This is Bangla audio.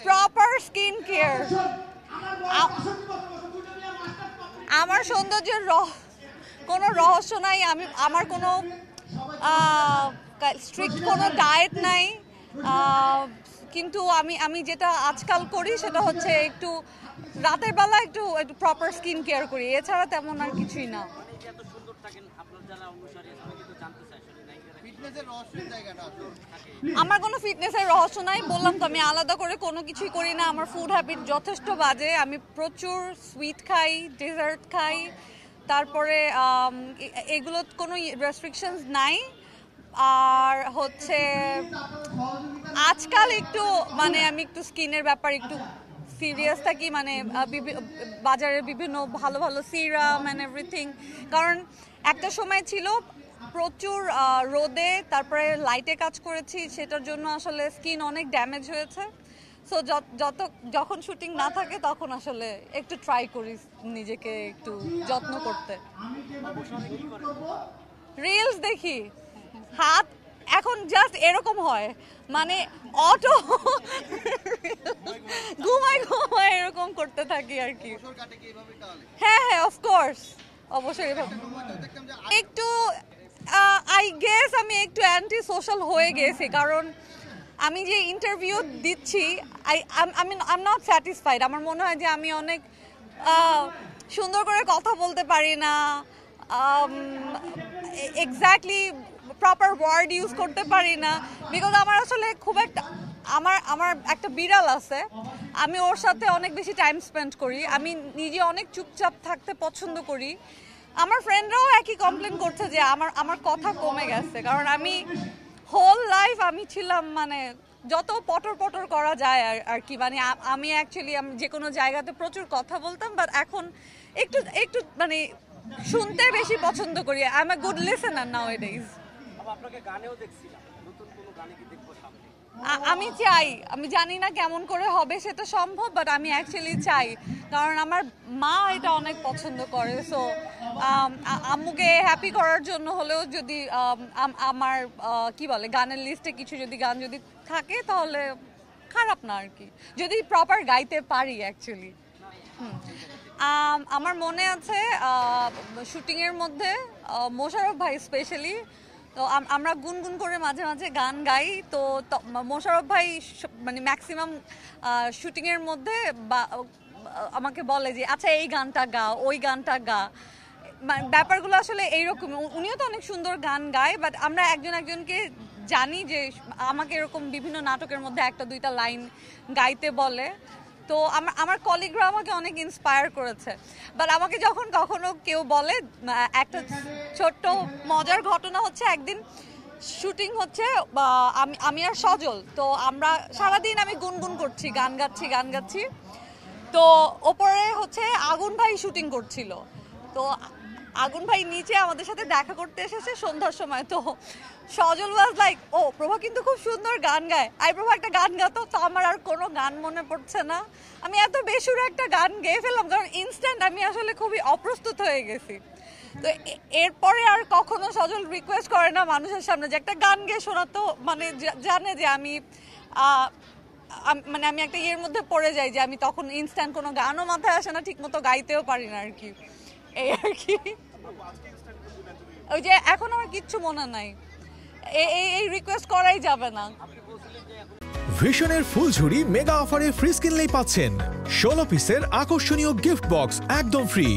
Proper skin care. আমার সৌন্দর্যের কোনো রহস্য নাই, আমার কোনো স্ট্রিক্ট কোনো ডায়েট নাই, কিন্তু আমি যেটা আজকাল করি সেটা হচ্ছে একটু রাতের বেলা একটু প্রপার স্কিন কেয়ার করি, এছাড়া তেমন আর কিছুই না। আমার কোনো ফিটনেসের রহস্য নাই, বললাম তো আমি আলাদা করে কোনো কিছুই করি না। আমার ফুড হ্যাবিট যথেষ্ট বাজে, আমি প্রচুর সুইট খাই, ডেজার্ট খাই, তারপরে এগুলো কোনো রেস্ট্রিকশনস নাই। আর হচ্ছে আজকাল একটু মানে আমি একটু স্কিনের ব্যাপার একটু সিরিয়াস থাকি, মানে বাজারে বিভিন্ন ভালো ভালো সিরাম অ্যান্ড এভরিথিং, কারণ একটা সময় ছিল প্রচুর রোদে তারপরে লাইটে কাজ করেছি, সেটার জন্য আসলে স্কিন অনেক ড্যামেজ হয়েছে। সো যখন শুটিং না থাকে তখন আসলে একটু ট্রাই করি নিজেকে একটু যত্ন করতে। রিলস দেখি, হাত এখন জাস্ট এরকম হয়, মানে অটো ঘুমাই ঘুমাই এরকম করতে থাকি আর কি। হ্যাঁ হ্যাঁ, অফকোর্স, অবশ্যই একটু আই গেস আমি একটু অ্যান্টি সোশ্যাল হয়ে গেছি, কারণ আমি যে ইন্টারভিউ দিচ্ছি আই এম নট স্যাটিসফাইড। আমার মনে হয় যে আমি অনেক সুন্দর করে কথা বলতে পারি না, এক্স্যাক্টলি প্রপার ওয়ার্ড ইউজ করতে পারি না, বিকজ আমার আসলে খুব একটা আমার একটা বিড়াল আছে, আমি ওর সাথে অনেক বেশি টাইম স্পেন্ড করি, আমি নিজে অনেক চুপচাপ থাকতে পছন্দ করি। আমার ফ্রেন্ডরাও একই কমপ্লেন করছে যে আমার কথা কমে গেছে, কারণ আমি হোল লাইফ আমি ছিলাম মানে যত পটর পটর করা যায় আর কি, মানে আমি অ্যাকচুয়ালি যে কোনো জায়গাতে প্রচুর কথা বলতাম, বাট এখন একটু একটু মানে শুনতে বেশি পছন্দ করি। I am a good listener nowadays. আমি চাই, আমি জানি না কেমন করে হবে সেটা সম্ভব, বাট আমি অ্যাকচুয়ালি চাই, কারণ আমার মা এটা অনেক পছন্দ করে। সো আম্মুকে হ্যাপি করার জন্য হলেও যদি আমার কি বলে গানের লিস্টে কিছু যদি গান যদি থাকে তাহলে খারাপ না আর কি, যদি প্রপার গাইতে পারি অ্যাকচুয়ালি। আমার মনে আছে শুটিংয়ের মধ্যে মোশাররফ ভাই স্পেশালি, তো আমরা গুনগুন করে মাঝে মাঝে গান গাই, তো মোশাররফ ভাই মানে ম্যাক্সিমাম শুটিংয়ের মধ্যে আমাকে বলে যে আচ্ছা এই গানটা গা, ওই গানটা গা, ব্যাপারগুলো আসলে এইরকম। উনিও তো অনেক সুন্দর গান গায়, বাট আমরা একজন একজনকে জানি যে আমাকে এরকম বিভিন্ন নাটকের মধ্যে একটা দুইটা লাইন গাইতে বলে, তো আমার কলিগরা আমাকে অনেক ইন্সপায়ার করেছে। বাট আমাকে যখন কখনো কেউ বলে, একটা ছোট্ট মজার ঘটনা হচ্ছে, একদিন শুটিং হচ্ছে আমি আর সজল, তো আমরা সারাদিন আমি গুনগুন করছি, গান গাচ্ছি, তো ওপরে হচ্ছে আগুন ভাই শুটিং করছিল, তো আগুন ভাই নিচে আমাদের সাথে দেখা করতে এসেছে সন্ধ্যার সময়। তো সজল ওয়াজ লাইক, ও প্রভা কিন্তু খুব সুন্দর গান গায়, প্রভা একটা গান গাতো, তো আমার আর কোনো গান মনে পড়ছে না, আমি এত বেসুরো একটা গান গেয়ে ফেললাম, কারণ ইনস্ট্যান্ট আমি আসলে খুবই অপ্রস্তুত হয়ে গেছি। তো এরপরে আর কখনো সজল রিকোয়েস্ট করে না মানুষের সামনে যে একটা গান গেয়ে শোনাতো, মানে জানে যে আমি মানে আমি একটা ইয়ের মধ্যে পড়ে যাই যে আমি তখন ইনস্ট্যান্ট কোনো গানও মাথায় আসে না, ঠিক মতো গাইতেও পারি না আর কি, এই আর কি। ওই যে এখন আমার কিচ্ছু মনে নাই, এই রিকোয়েস্ট করাই যাবে না। ভিশনের ফুলঝুরি মেগা অফারে ফ্রি কিনলেই পাচ্ছেন 16 পিসের আকর্ষণীয় গিফট বক্স একদম ফ্রি।